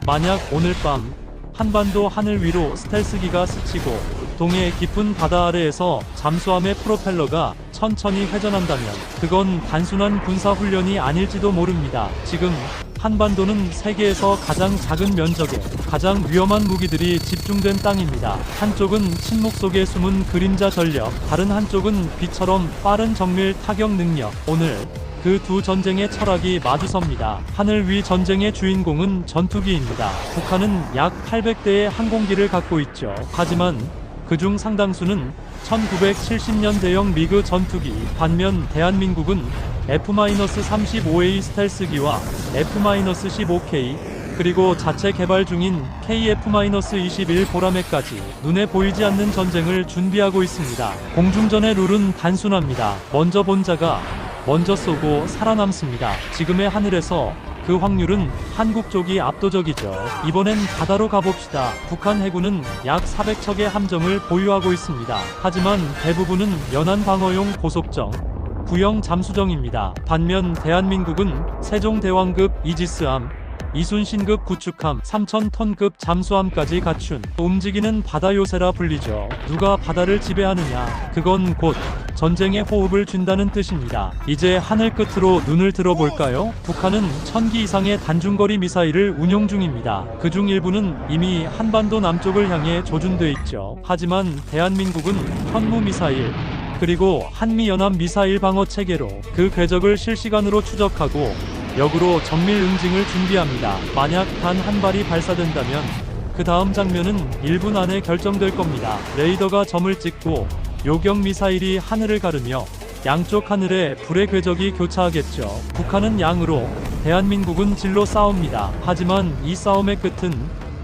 만약 오늘 밤 한반도 하늘 위로 스텔스기가 스치고 동해 깊은 바다 아래에서 잠수함의 프로펠러가 천천히 회전한다면 그건 단순한 군사훈련이 아닐지도 모릅니다. 지금 한반도는 세계에서 가장 작은 면적에 가장 위험한 무기들이 집중된 땅입니다. 한쪽은 침묵 속에 숨은 그림자 전력, 다른 한쪽은 빛처럼 빠른 정밀 타격 능력. 오늘 그 두 전쟁의 철학이 마주섭니다. 하늘 위 전쟁의 주인공은 전투기입니다. 북한은 약 800대의 항공기를 갖고 있죠. 하지만 그중 상당수는 1970년 대형 미그 전투기, 반면 대한민국은 F-35A 스텔스기와 F-15K 그리고 자체 개발 중인 KF-21 보라매까지 눈에 보이지 않는 전쟁을 준비하고 있습니다. 공중전의 룰은 단순합니다. 먼저 본 자가 먼저 쏘고 살아남습니다. 지금의 하늘에서 그 확률은 한국 쪽이 압도적이죠. 이번엔 바다로 가봅시다. 북한 해군은 약 400척의 함정을 보유하고 있습니다. 하지만 대부분은 연안 방어용 고속정, 구형 잠수정입니다. 반면 대한민국은 세종대왕급 이지스함, 이순신급 구축함, 3000톤급 잠수함까지 갖춘 움직이는 바다 요새라 불리죠. 누가 바다를 지배하느냐? 그건 곧 전쟁의 호흡을 준다는 뜻입니다. 이제 하늘 끝으로 눈을 들어볼까요? 북한은 1000기 이상의 단중거리 미사일을 운용 중입니다. 그중 일부는 이미 한반도 남쪽을 향해 조준돼 있죠. 하지만 대한민국은 현무 미사일, 그리고 한미연합 미사일 방어 체계로 그 궤적을 실시간으로 추적하고 역으로 정밀 응징을 준비합니다. 만약 단 한 발이 발사된다면 그 다음 장면은 1분 안에 결정될 겁니다. 레이더가 점을 찍고 요격 미사일이 하늘을 가르며 양쪽 하늘에 불의 궤적이 교차하겠죠. 북한은 양으로, 대한민국은 질로 싸웁니다. 하지만 이 싸움의 끝은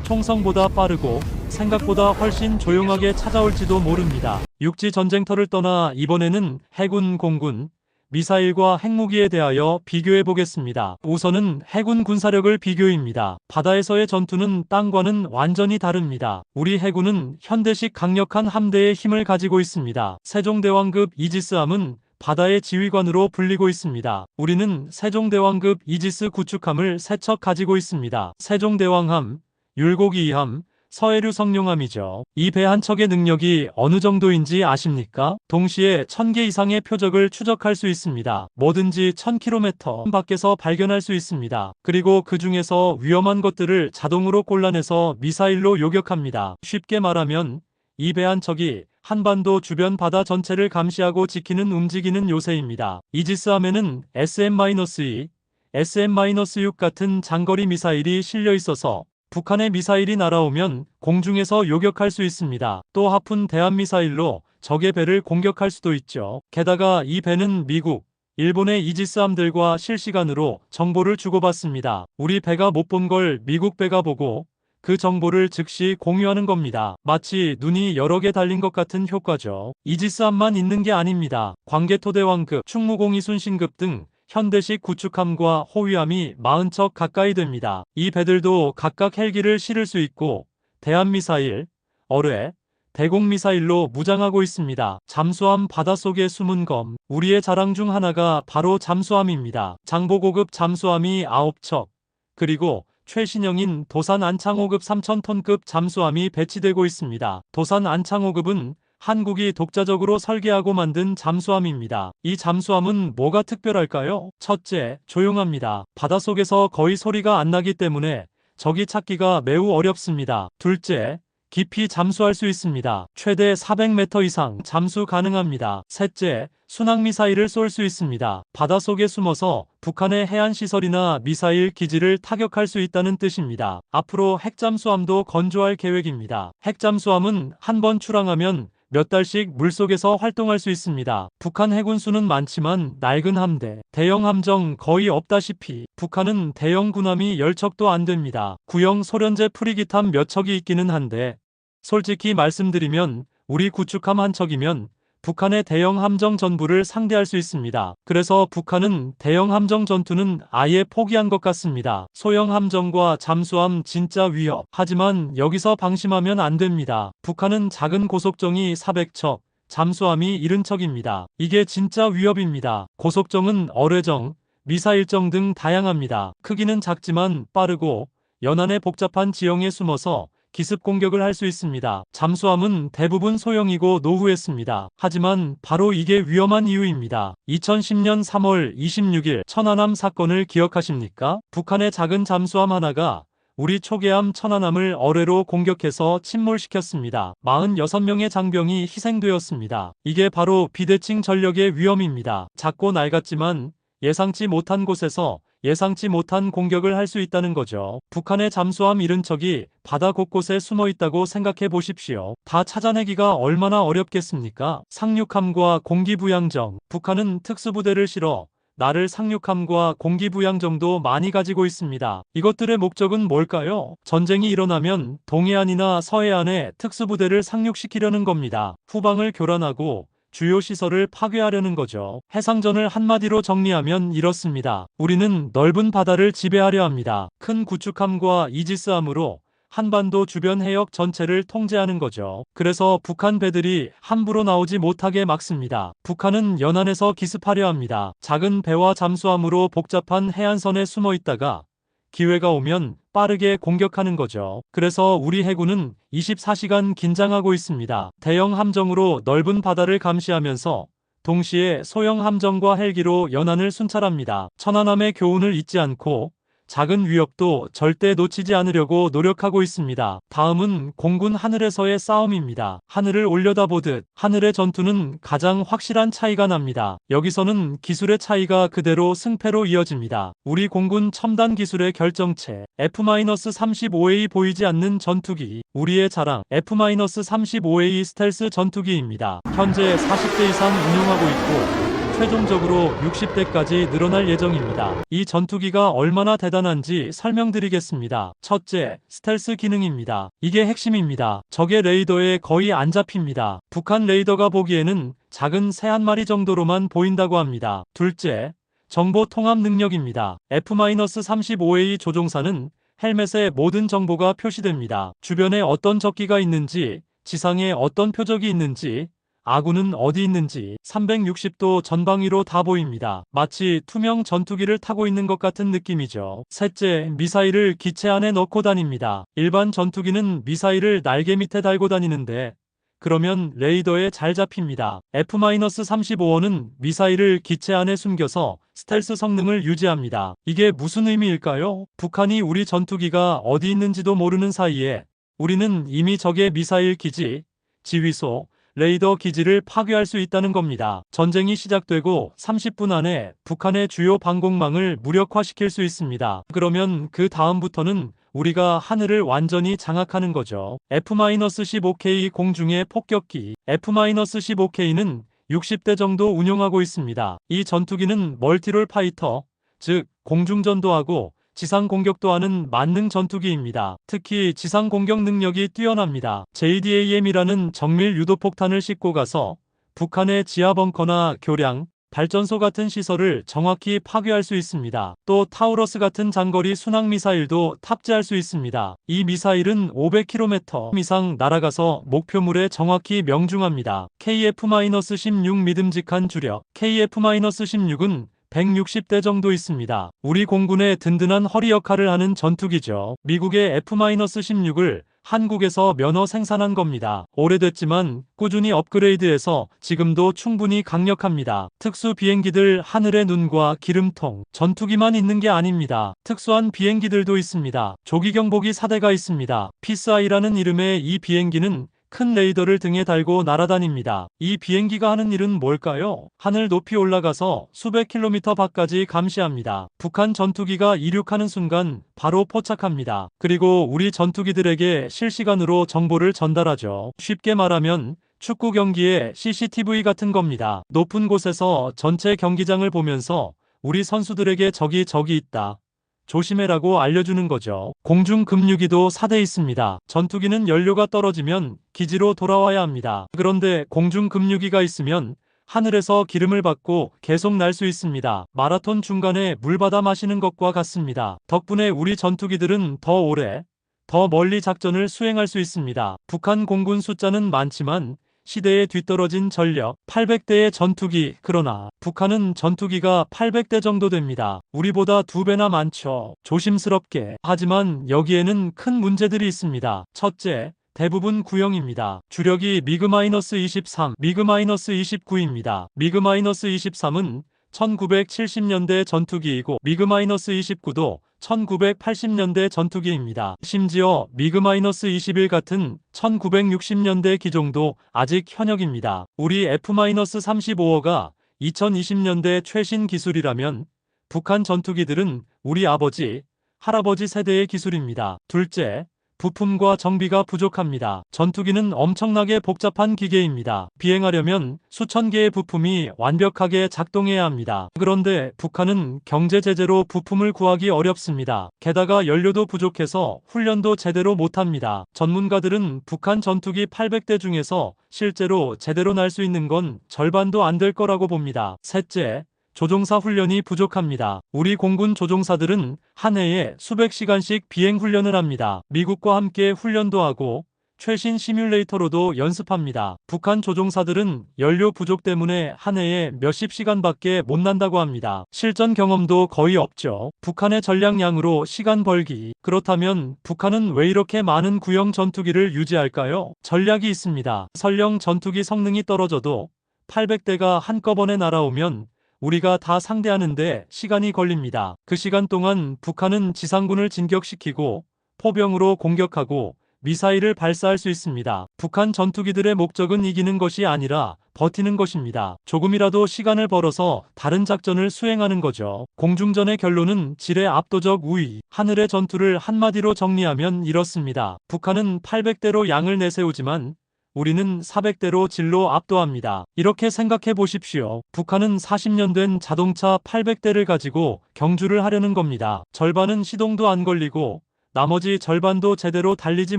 총성보다 빠르고 생각보다 훨씬 조용하게 찾아올지도 모릅니다. 육지 전쟁터를 떠나 이번에는 해군, 공군, 미사일과 핵무기에 대하여 비교해 보겠습니다. 우선은 해군 군사력을 비교입니다. 바다에서의 전투는 땅과는 완전히 다릅니다. 우리 해군은 현대식 강력한 함대의 힘을 가지고 있습니다. 세종대왕급 이지스함은 바다의 지휘관으로 불리고 있습니다. 우리는 세종대왕급 이지스 구축함을 3척 가지고 있습니다. 세종대왕함, 율곡 2함, 서해류 성룡함이죠. 이 배 한 척의 능력이 어느 정도인지 아십니까? 동시에 1000개 이상의 표적을 추적할 수 있습니다. 뭐든지 1000km 밖에서 발견할 수 있습니다. 그리고 그 중에서 위험한 것들을 자동으로 골라내서 미사일로 요격합니다. 쉽게 말하면 이 배 한 척이 한반도 주변 바다 전체를 감시하고 지키는 움직이는 요새입니다. 이지스함에는 SM-2, SM-6 같은 장거리 미사일이 실려 있어서 북한의 미사일이 날아오면 공중에서 요격할 수 있습니다. 또 하푼 대한미사일로 적의 배를 공격할 수도 있죠. 게다가 이 배는 미국, 일본의 이지스함들과 실시간으로 정보를 주고받습니다. 우리 배가 못 본 걸 미국 배가 보고 그 정보를 즉시 공유하는 겁니다. 마치 눈이 여러 개 달린 것 같은 효과죠. 이지스함만 있는 게 아닙니다. 광개토대왕급, 충무공 이순신급 등 현대식 구축함과 호위함이 40척 가까이 됩니다. 이 배들도 각각 헬기를 실을 수 있고 대한미사일, 어뢰, 대공미사일로 무장하고 있습니다. 잠수함 바닷속에 숨은 검, 우리의 자랑 중 하나가 바로 잠수함입니다. 장보고급 잠수함이 9척, 그리고 최신형인 도산 안창호급 3000톤급 잠수함이 배치되고 있습니다. 도산 안창호급은 한국이 독자적으로 설계하고 만든 잠수함입니다. 이 잠수함은 뭐가 특별할까요? 첫째, 조용합니다. 바닷속에서 거의 소리가 안 나기 때문에 적이 찾기가 매우 어렵습니다. 둘째, 깊이 잠수할 수 있습니다. 최대 400m 이상 잠수 가능합니다. 셋째, 순항미사일을 쏠 수 있습니다. 바닷속에 숨어서 북한의 해안시설이나 미사일 기지를 타격할 수 있다는 뜻입니다. 앞으로 핵잠수함도 건조할 계획입니다. 핵잠수함은 한 번 출항하면 몇 달씩 물속에서 활동할 수 있습니다. 북한 해군 수는 많지만 낡은 함대, 대형 함정 거의 없다시피 북한은 대형 군함이 10척도 안 됩니다. 구형 소련제 프리기탄 몇 척이 있기는 한데 솔직히 말씀드리면 우리 구축함 한 척이면 북한의 대형 함정 전부를 상대할 수 있습니다. 그래서 북한은 대형 함정 전투는 아예 포기한 것 같습니다. 소형 함정과 잠수함 진짜 위협. 하지만 여기서 방심하면 안 됩니다. 북한은 작은 고속정이 400척, 잠수함이 70척입니다. 이게 진짜 위협입니다. 고속정은 어뢰정, 미사일정 등 다양합니다. 크기는 작지만 빠르고 연안의 복잡한 지형에 숨어서 기습 공격을 할 수 있습니다. 잠수함은 대부분 소형이고 노후했습니다. 하지만 바로 이게 위험한 이유입니다. 2010년 3월 26일 천안함 사건을 기억하십니까? 북한의 작은 잠수함 하나가 우리 초계함 천안함을 어뢰로 공격해서 침몰시켰습니다. 46명의 장병이 희생되었습니다. 이게 바로 비대칭 전력의 위험입니다. 작고 낡았지만 예상치 못한 곳에서 예상치 못한 공격을 할 수 있다는 거죠. 북한의 잠수함 70척이 바다 곳곳에 숨어 있다고 생각해 보십시오. 다 찾아내기가 얼마나 어렵겠습니까? 상륙함과 공기부양정. 북한은 특수부대를 실어 나를 상륙함과 공기부양정도 많이 가지고 있습니다. 이것들의 목적은 뭘까요? 전쟁이 일어나면 동해안이나 서해안에 특수부대를 상륙시키려는 겁니다. 후방을 교란하고 주요 시설을 파괴하려는 거죠. 해상전을 한마디로 정리하면 이렇습니다. 우리는 넓은 바다를 지배하려 합니다. 큰 구축함과 이지스함으로 한반도 주변 해역 전체를 통제하는 거죠. 그래서 북한 배들이 함부로 나오지 못하게 막습니다. 북한은 연안에서 기습하려 합니다. 작은 배와 잠수함으로 복잡한 해안선에 숨어 있다가 기회가 오면 빠르게 공격하는 거죠. 그래서 우리 해군은 24시간 긴장하고 있습니다. 대형 함정으로 넓은 바다를 감시하면서 동시에 소형 함정과 헬기로 연안을 순찰합니다. 천안함의 교훈을 잊지 않고 작은 위협도 절대 놓치지 않으려고 노력하고 있습니다. 다음은 공군 하늘에서의 싸움입니다. 하늘을 올려다보듯 하늘의 전투는 가장 확실한 차이가 납니다. 여기서는 기술의 차이가 그대로 승패로 이어집니다. 우리 공군 첨단 기술의 결정체 F-35A 보이지 않는 전투기, 우리의 자랑 F-35A 스텔스 전투기입니다. 현재 40대 이상 운용하고 있고 최종적으로 60대까지 늘어날 예정입니다. 이 전투기가 얼마나 대단한지 설명드리겠습니다. 첫째, 스텔스 기능입니다. 이게 핵심입니다. 적의 레이더에 거의 안 잡힙니다. 북한 레이더가 보기에는 작은 새 한 마리 정도로만 보인다고 합니다. 둘째, 정보 통합 능력입니다. F-35A 조종사는 헬멧에 모든 정보가 표시됩니다. 주변에 어떤 적기가 있는지, 지상에 어떤 표적이 있는지, 아군은 어디 있는지 360도 전방위로 다 보입니다. 마치 투명 전투기를 타고 있는 것 같은 느낌이죠. 셋째, 미사일을 기체 안에 넣고 다닙니다. 일반 전투기는 미사일을 날개 밑에 달고 다니는데 그러면 레이더에 잘 잡힙니다. F-35는 미사일을 기체 안에 숨겨서 스텔스 성능을 유지합니다. 이게 무슨 의미일까요? 북한이 우리 전투기가 어디 있는지도 모르는 사이에 우리는 이미 적의 미사일 기지, 지휘소, 레이더 기지를 파괴할 수 있다는 겁니다. 전쟁이 시작되고 30분 안에 북한의 주요 방공망을 무력화시킬 수 있습니다. 그러면 그 다음부터는 우리가 하늘을 완전히 장악하는 거죠. F-15K 공중의 폭격기 F-15K는 60대 정도 운용하고 있습니다. 이 전투기는 멀티롤 파이터, 즉 공중전도 하고 지상 공격도 하는 만능 전투기입니다. 특히 지상 공격 능력이 뛰어납니다. JDAM이라는 정밀 유도폭탄을 싣고 가서 북한의 지하 벙커나 교량, 발전소 같은 시설을 정확히 파괴할 수 있습니다. 또 타우러스 같은 장거리 순항미사일도 탑재할 수 있습니다. 이 미사일은 500km 이상 날아가서 목표물에 정확히 명중합니다. KF-16 믿음직한 주력 KF-16은 160대 정도 있습니다. 우리 공군의 든든한 허리 역할을 하는 전투기죠. 미국의 F-16을 한국에서 면허 생산한 겁니다. 오래됐지만 꾸준히 업그레이드해서 지금도 충분히 강력합니다. 특수 비행기들 하늘의 눈과 기름통, 전투기만 있는 게 아닙니다. 특수한 비행기들도 있습니다. 조기경보기 4대가 있습니다. 피스아이라는 이름의 이 비행기는 큰 레이더를 등에 달고 날아다닙니다. 이 비행기가 하는 일은 뭘까요? 하늘 높이 올라가서 수백 킬로미터 밖까지 감시합니다. 북한 전투기가 이륙하는 순간 바로 포착합니다. 그리고 우리 전투기들에게 실시간으로 정보를 전달하죠. 쉽게 말하면 축구 경기의 CCTV 같은 겁니다. 높은 곳에서 전체 경기장을 보면서 우리 선수들에게 적이 있다, 조심해라고 알려주는 거죠. 공중 급유기도 4대 있습니다. 전투기는 연료가 떨어지면 기지로 돌아와야 합니다. 그런데 공중 급유기가 있으면 하늘에서 기름을 받고 계속 날 수 있습니다. 마라톤 중간에 물 받아 마시는 것과 같습니다. 덕분에 우리 전투기들은 더 오래, 더 멀리 작전을 수행할 수 있습니다. 북한 공군 숫자는 많지만 시대에 뒤떨어진 전력 800대의 전투기. 그러나 북한은 전투기가 800대 정도 됩니다. 우리보다 2배나 많죠. 조심스럽게. 하지만 여기에는 큰 문제들이 있습니다. 첫째, 대부분 구형입니다. 주력이 미그-23, 미그-29입니다. 미그-23은 1970년대 전투기이고 미그-29도 1980년대 전투기입니다. 심지어 미그-21 같은 1960년대 기종도 아직 현역입니다. 우리 F-35가 2020년대 최신 기술이라면 북한 전투기들은 우리 아버지, 할아버지 세대의 기술입니다. 둘째, 부품과 정비가 부족합니다. 전투기는 엄청나게 복잡한 기계입니다. 비행하려면 수천 개의 부품이 완벽하게 작동해야 합니다. 그런데 북한은 경제 제재로 부품을 구하기 어렵습니다. 게다가 연료도 부족해서 훈련도 제대로 못합니다. 전문가들은 북한 전투기 800대 중에서 실제로 제대로 날 수 있는 건 절반도 안 될 거라고 봅니다. 셋째, 조종사 훈련이 부족합니다. 우리 공군 조종사들은 한 해에 수백 시간씩 비행 훈련을 합니다. 미국과 함께 훈련도 하고 최신 시뮬레이터로도 연습합니다. 북한 조종사들은 연료 부족 때문에 한 해에 몇십 시간밖에 못 난다고 합니다. 실전 경험도 거의 없죠. 북한의 전략량으로 시간 벌기. 그렇다면 북한은 왜 이렇게 많은 구형 전투기를 유지할까요? 전략이 있습니다. 설령 전투기 성능이 떨어져도 800대가 한꺼번에 날아오면 우리가 다 상대하는데 시간이 걸립니다. 그 시간 동안 북한은 지상군을 진격시키고 포병으로 공격하고 미사일을 발사할 수 있습니다. 북한 전투기들의 목적은 이기는 것이 아니라 버티는 것입니다. 조금이라도 시간을 벌어서 다른 작전을 수행하는 거죠. 공중전의 결론은 질의 압도적 우위. 하늘의 전투를 한마디로 정리하면 이렇습니다. 북한은 800대로 양을 내세우지만 우리는 400대로 질로 압도합니다. 이렇게 생각해 보십시오. 북한은 40년 된 자동차 800대를 가지고 경주를 하려는 겁니다. 절반은 시동도 안 걸리고 나머지 절반도 제대로 달리지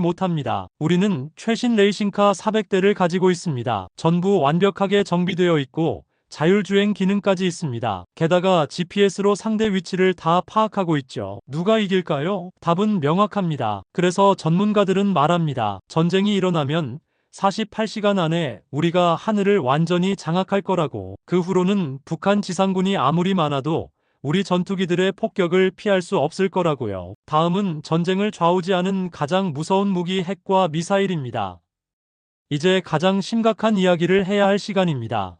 못합니다. 우리는 최신 레이싱카 400대를 가지고 있습니다. 전부 완벽하게 정비되어 있고 자율주행 기능까지 있습니다. 게다가 GPS로 상대 위치를 다 파악하고 있죠. 누가 이길까요? 답은 명확합니다. 그래서 전문가들은 말합니다. 전쟁이 일어나면 48시간 안에 우리가 하늘을 완전히 장악할 거라고. 그 후로는 북한 지상군이 아무리 많아도 우리 전투기들의 폭격을 피할 수 없을 거라고요. 다음은 전쟁을 좌우지하는 가장 무서운 무기 핵과 미사일입니다. 이제 가장 심각한 이야기를 해야 할 시간입니다.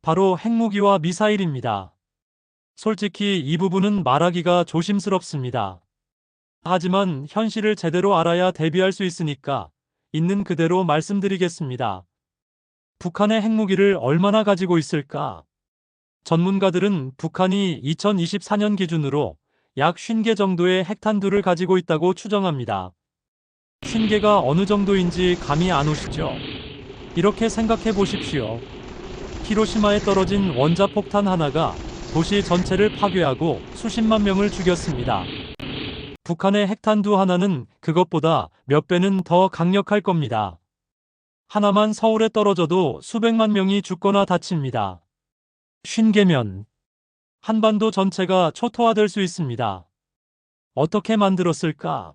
바로 핵무기와 미사일입니다. 솔직히 이 부분은 말하기가 조심스럽습니다. 하지만 현실을 제대로 알아야 대비할 수 있으니까 있는 그대로 말씀드리겠습니다. 북한의 핵무기를 얼마나 가지고 있을까? 전문가들은 북한이 2024년 기준으로 약 50개 정도의 핵탄두를 가지고 있다고 추정합니다. 50개가 어느 정도인지 감이 안 오시죠? 이렇게 생각해 보십시오. 히로시마에 떨어진 원자폭탄 하나가 도시 전체를 파괴하고 수십만 명을 죽였습니다. 북한의 핵탄두 하나는 그것보다 몇 배는 더 강력할 겁니다. 하나만 서울에 떨어져도 수백만 명이 죽거나 다칩니다. 50개면 한반도 전체가 초토화될 수 있습니다. 어떻게 만들었을까?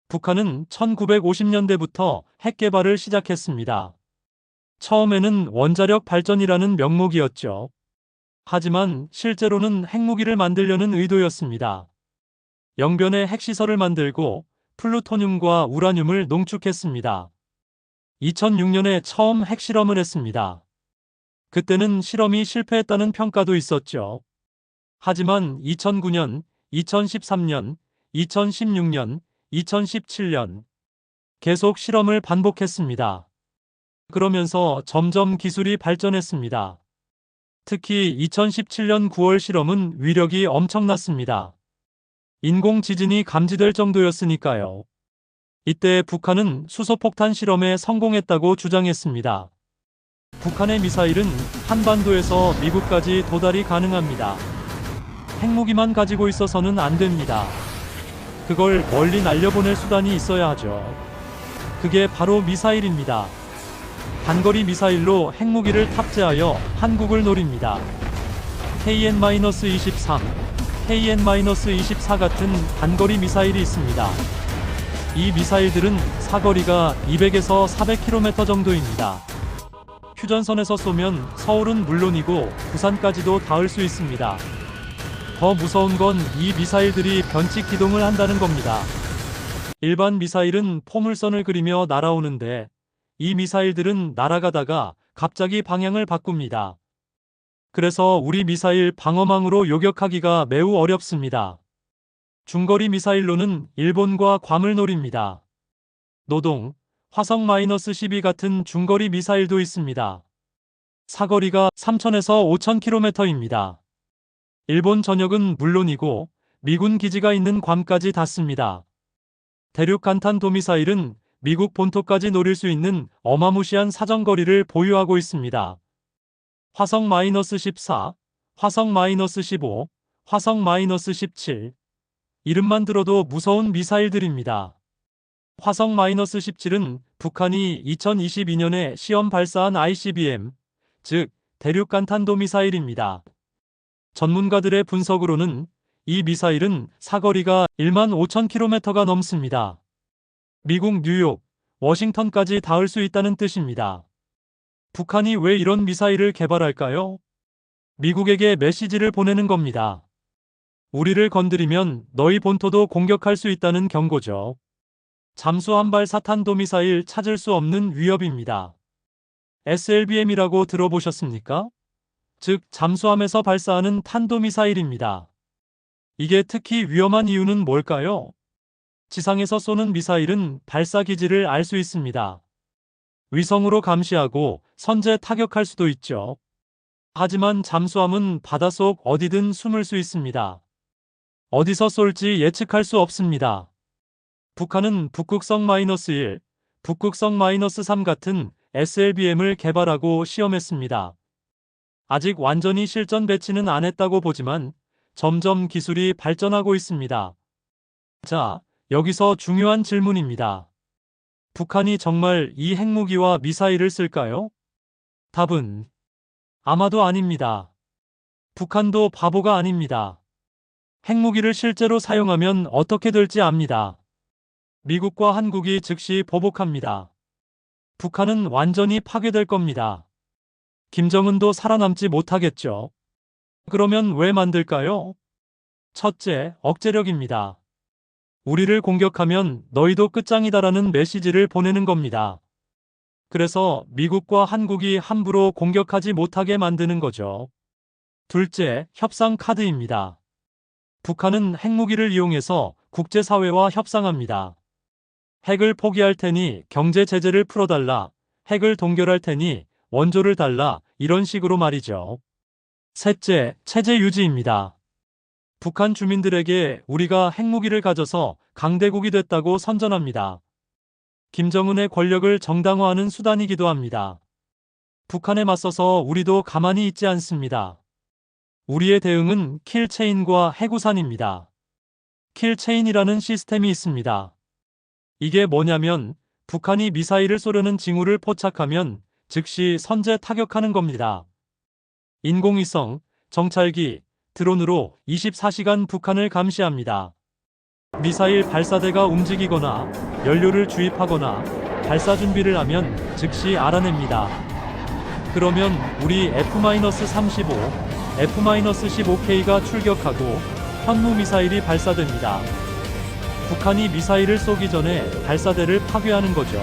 북한은 1950년대부터 핵 개발을 시작했습니다. 처음에는 원자력 발전이라는 명목이었죠. 하지만 실제로는 핵무기를 만들려는 의도였습니다. 영변에 핵시설을 만들고 플루토늄과 우라늄을 농축했습니다. 2006년에 처음 핵실험을 했습니다. 그때는 실험이 실패했다는 평가도 있었죠. 하지만 2009년, 2013년, 2016년, 2017년 계속 실험을 반복했습니다. 그러면서 점점 기술이 발전했습니다. 특히 2017년 9월 실험은 위력이 엄청났습니다. 인공 지진이 감지될 정도였으니까요. 이때 북한은 수소폭탄 실험에 성공했다고 주장했습니다. 북한의 미사일은 한반도에서 미국까지 도달이 가능합니다. 핵무기만 가지고 있어서는 안 됩니다. 그걸 멀리 날려보낼 수단이 있어야 하죠. 그게 바로 미사일입니다. 단거리 미사일로 핵무기를 탑재하여 한국을 노립니다. KN-23, KN-24 같은 단거리 미사일이 있습니다. 이 미사일들은 사거리가 200에서 400km 정도입니다. 휴전선에서 쏘면 서울은 물론이고 부산까지도 닿을 수 있습니다. 더 무서운 건 이 미사일들이 변칙 기동을 한다는 겁니다. 일반 미사일은 포물선을 그리며 날아오는데 이 미사일들은 날아가다가 갑자기 방향을 바꿉니다. 그래서 우리 미사일 방어망으로 요격하기가 매우 어렵습니다. 중거리 미사일로는 일본과 괌을 노립니다. 노동, 화성-12 같은 중거리 미사일도 있습니다. 사거리가 3,000에서 5,000km입니다. 일본 전역은 물론이고 미군 기지가 있는 괌까지 닿습니다. 대륙 간탄 도미사일은 미국 본토까지 노릴 수 있는 어마무시한 사정거리를 보유하고 있습니다. 화성-14, 화성-15, 화성-17. 이름만 들어도 무서운 미사일들입니다. 화성-17은 북한이 2022년에 시험 발사한 ICBM, 즉 대륙 간탄도 미사일입니다. 전문가들의 분석으로는 이 미사일은 사거리가 15,000km가 넘습니다. 미국 뉴욕, 워싱턴까지 닿을 수 있다는 뜻입니다. 북한이 왜 이런 미사일을 개발할까요? 미국에게 메시지를 보내는 겁니다. 우리를 건드리면 너희 본토도 공격할 수 있다는 경고죠. 잠수함발 사탄도 미사일 찾을 수 없는 위협입니다. SLBM이라고 들어보셨습니까? 즉 잠수함에서 발사하는 탄도미사일입니다. 이게 특히 위험한 이유는 뭘까요? 지상에서 쏘는 미사일은 발사 기지를 알 수 있습니다. 위성으로 감시하고 선제 타격할 수도 있죠. 하지만 잠수함은 바닷속 어디든 숨을 수 있습니다. 어디서 쏠지 예측할 수 없습니다. 북한은 북극성-1, 북극성-3 같은 SLBM을 개발하고 시험했습니다. 아직 완전히 실전 배치는 안 했다고 보지만 점점 기술이 발전하고 있습니다. 자, 여기서 중요한 질문입니다. 북한이 정말 이 핵무기와 미사일을 쓸까요? 답은 아마도 아닙니다. 북한도 바보가 아닙니다. 핵무기를 실제로 사용하면 어떻게 될지 압니다. 미국과 한국이 즉시 보복합니다. 북한은 완전히 파괴될 겁니다. 김정은도 살아남지 못하겠죠. 그러면 왜 만들까요? 첫째, 억제력입니다. 우리를 공격하면 너희도 끝장이다라는 메시지를 보내는 겁니다. 그래서 미국과 한국이 함부로 공격하지 못하게 만드는 거죠. 둘째, 협상 카드입니다. 북한은 핵무기를 이용해서 국제사회와 협상합니다. 핵을 포기할 테니 경제 제재를 풀어달라, 핵을 동결할 테니 원조를 달라, 이런 식으로 말이죠. 셋째, 체제 유지입니다. 북한 주민들에게 우리가 핵무기를 가져서 강대국이 됐다고 선전합니다. 김정은의 권력을 정당화하는 수단이기도 합니다. 북한에 맞서서 우리도 가만히 있지 않습니다. 우리의 대응은 킬체인과 해구산입니다. 킬체인이라는 시스템이 있습니다. 이게 뭐냐면 북한이 미사일을 쏘려는 징후를 포착하면 즉시 선제 타격하는 겁니다. 인공위성, 정찰기, 드론으로 24시간 북한을 감시합니다. 미사일 발사대가 움직이거나 연료를 주입하거나 발사 준비를 하면 즉시 알아냅니다. 그러면 우리 F-35, F-15K가 출격하고 현무 미사일이 발사됩니다. 북한이 미사일을 쏘기 전에 발사대를 파괴하는 거죠.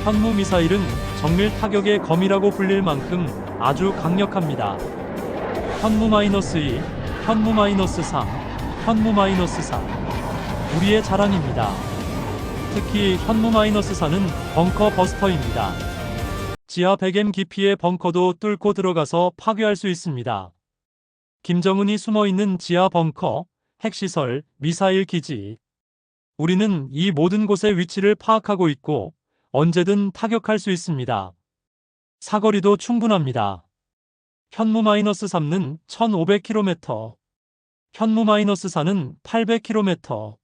현무 미사일은 정밀 타격의 검이라고 불릴 만큼 아주 강력합니다. 현무-2, 현무-3, 현무-4. 우리의 자랑입니다. 특히 현무-4는 벙커 버스터입니다. 지하 100m 깊이의 벙커도 뚫고 들어가서 파괴할 수 있습니다. 김정은이 숨어있는 지하 벙커, 핵시설, 미사일 기지. 우리는 이 모든 곳의 위치를 파악하고 있고 언제든 타격할 수 있습니다. 사거리도 충분합니다. 현무-3는 1500km, 현무-4는 800km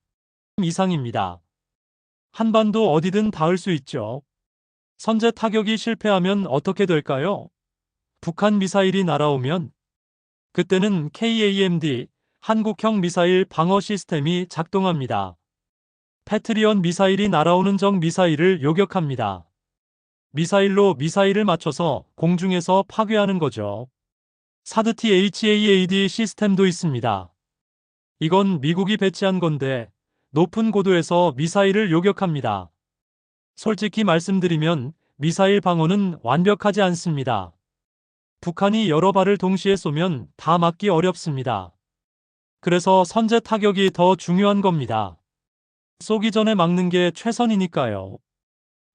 이상입니다. 한반도 어디든 닿을 수 있죠. 선제 타격이 실패하면 어떻게 될까요? 북한 미사일이 날아오면 그때는 KAMD, 한국형 미사일 방어 시스템이 작동합니다. 패트리언 미사일이 날아오는 적 미사일을 요격합니다. 미사일로 미사일을 맞춰서 공중에서 파괴하는 거죠. 사드티 HAAD 시스템도 있습니다. 이건 미국이 배치한 건데 높은 고도에서 미사일을 요격합니다. 솔직히 말씀드리면 미사일 방어는 완벽하지 않습니다. 북한이 여러 발을 동시에 쏘면 다 막기 어렵습니다. 그래서 선제 타격이 더 중요한 겁니다. 쏘기 전에 막는 게 최선이니까요.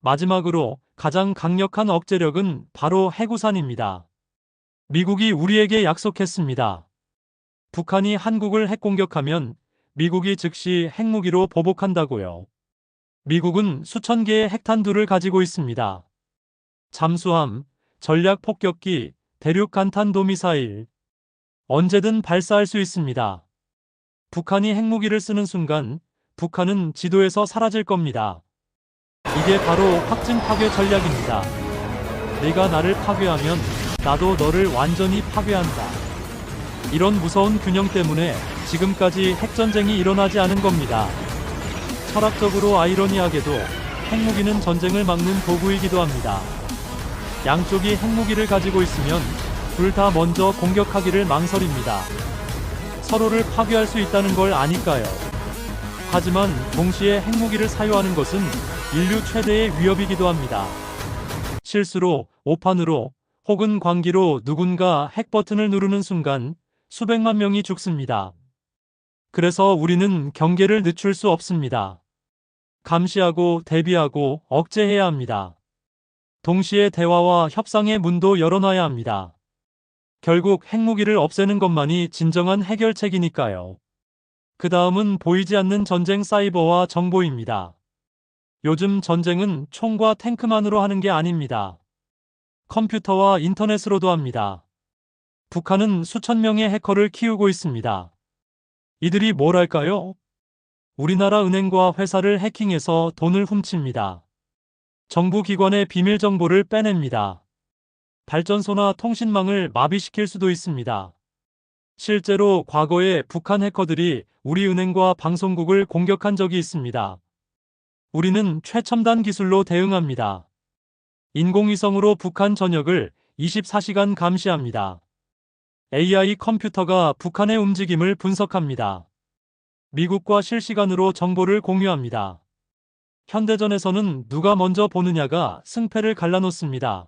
마지막으로 가장 강력한 억제력은 바로 해구산입니다. 미국이 우리에게 약속했습니다. 북한이 한국을 핵공격하면 미국이 즉시 핵무기로 보복한다고요. 미국은 수천 개의 핵탄두를 가지고 있습니다. 잠수함, 전략폭격기, 대륙간탄도미사일. 언제든 발사할 수 있습니다. 북한이 핵무기를 쓰는 순간 북한은 지도에서 사라질 겁니다. 이게 바로 확증 파괴 전략입니다. 내가 나를 파괴하면 나도 너를 완전히 파괴한다. 이런 무서운 균형 때문에 지금까지 핵전쟁이 일어나지 않은 겁니다. 철학적으로 아이러니하게도 핵무기는 전쟁을 막는 도구이기도 합니다. 양쪽이 핵무기를 가지고 있으면 둘 다 먼저 공격하기를 망설입니다. 서로를 파괴할 수 있다는 걸 아니까요. 하지만 동시에 핵무기를 사용하는 것은 인류 최대의 위협이기도 합니다. 실수로, 오판으로, 혹은 광기로 누군가 핵 버튼을 누르는 순간 수백만 명이 죽습니다. 그래서 우리는 경계를 늦출 수 없습니다. 감시하고 대비하고 억제해야 합니다. 동시에 대화와 협상의 문도 열어놔야 합니다. 결국 핵무기를 없애는 것만이 진정한 해결책이니까요. 그 다음은 보이지 않는 전쟁 사이버와 정보입니다. 요즘 전쟁은 총과 탱크만으로 하는 게 아닙니다. 컴퓨터와 인터넷으로도 합니다. 북한은 수천 명의 해커를 키우고 있습니다. 이들이 뭘 할까요? 우리나라 은행과 회사를 해킹해서 돈을 훔칩니다. 정부 기관의 비밀 정보를 빼냅니다. 발전소나 통신망을 마비시킬 수도 있습니다. 실제로 과거에 북한 해커들이 우리 은행과 방송국을 공격한 적이 있습니다. 우리는 최첨단 기술로 대응합니다. 인공위성으로 북한 전역을 24시간 감시합니다. AI 컴퓨터가 북한의 움직임을 분석합니다. 미국과 실시간으로 정보를 공유합니다. 현대전에서는 누가 먼저 보느냐가 승패를 갈라놓습니다.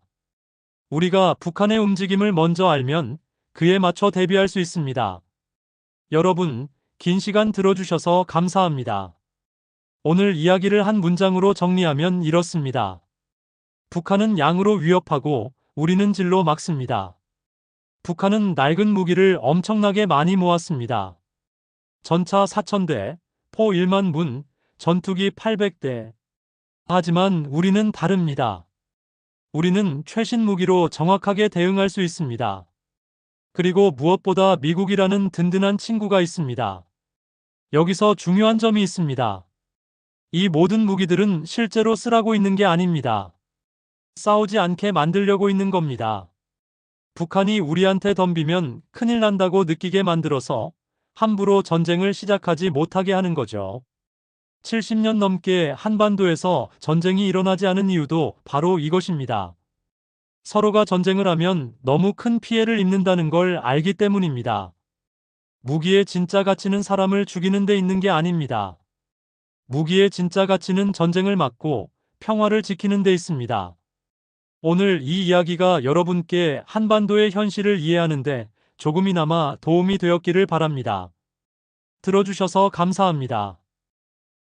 우리가 북한의 움직임을 먼저 알면 그에 맞춰 대비할 수 있습니다. 여러분, 긴 시간 들어주셔서 감사합니다. 오늘 이야기를 한 문장으로 정리하면 이렇습니다. 북한은 양으로 위협하고 우리는 질로 막습니다. 북한은 낡은 무기를 엄청나게 많이 모았습니다. 전차 4,000대, 포 1만 문, 전투기 800대. 하지만 우리는 다릅니다. 우리는 최신 무기로 정확하게 대응할 수 있습니다. 그리고 무엇보다 미국이라는 든든한 친구가 있습니다. 여기서 중요한 점이 있습니다. 이 모든 무기들은 실제로 쓰라고 있는 게 아닙니다. 싸우지 않게 만들려고 있는 겁니다. 북한이 우리한테 덤비면 큰일 난다고 느끼게 만들어서 함부로 전쟁을 시작하지 못하게 하는 거죠. 70년 넘게 한반도에서 전쟁이 일어나지 않은 이유도 바로 이것입니다. 서로가 전쟁을 하면 너무 큰 피해를 입는다는 걸 알기 때문입니다. 무기의 진짜 가치는 사람을 죽이는 데 있는 게 아닙니다. 무기의 진짜 가치는 전쟁을 막고 평화를 지키는 데 있습니다. 오늘 이 이야기가 여러분께 한반도의 현실을 이해하는데 조금이나마 도움이 되었기를 바랍니다. 들어주셔서 감사합니다.